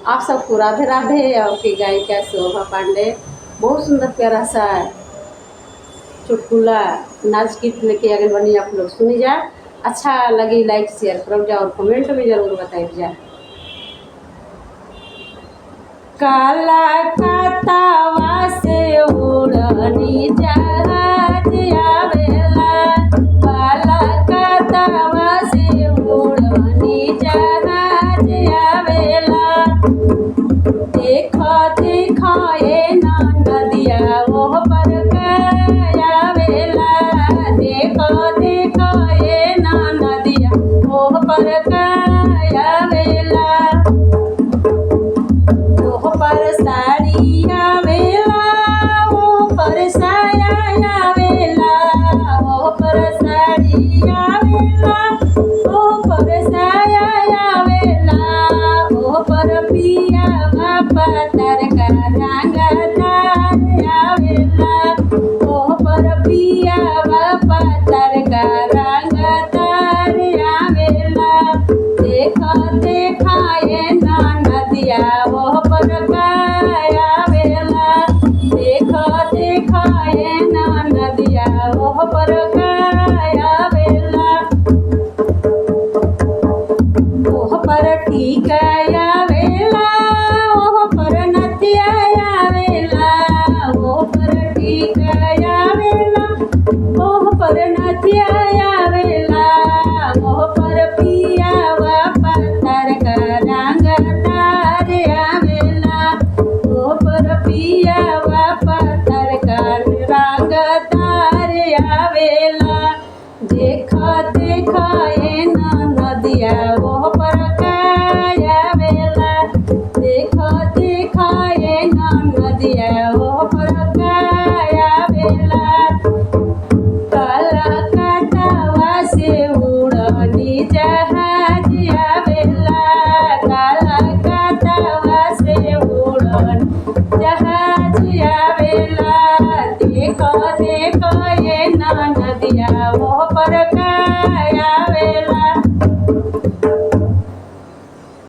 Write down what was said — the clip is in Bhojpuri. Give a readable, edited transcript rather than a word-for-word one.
आप सबको राधे राधे। आपकी गायिका शोभा पांडे बहुत सुंदर प्यारा सा चुटकुला नाच गीत लेके आगे बनी, आप लोग सुनी जा। अच्छा लगी लाइक शेयर करो जा और कमेंट में जरूर बताइए जा। काला कातावा से उड़नी जहाज आवेला, काला कातावा से उड़नी जहाज आवेला। देखो देखो ये नदिया ओह पर आवेला, देखो देखो ये नदिया ओह पर आवेला। ओह पर साड़ी आवेला, ओह पर साया आवेला, ओह पर साड़ी आवेला, ओह पर साया आवेला। ओह पर पिया पातर का रंगदार आवेला, ओह पर पिया पातर का रंगदार आवेला। देखा देखा ये नदिया ओह पर आवेला, देखा देखा ये नदिया ओह पर आवेला। ओह पर टीका आवेला, ओह पर नथिया आवेला, ओह पर टीका आवेला, ओह पर नथिया आवेला। ओह पर पिया पातर का रंगदार आवेला, ओह पर पिया पातर का रंगदार आवेला। देखा देखा ये नदिया ओह पर आवेला, देखा देखा ये नदिया ओह पर आवेला। काला कातावा से उड़नी जहाज आवेला, काला कातावा से उड़नी जहाज आवेला। देखो देखो ये नदिया ओह पर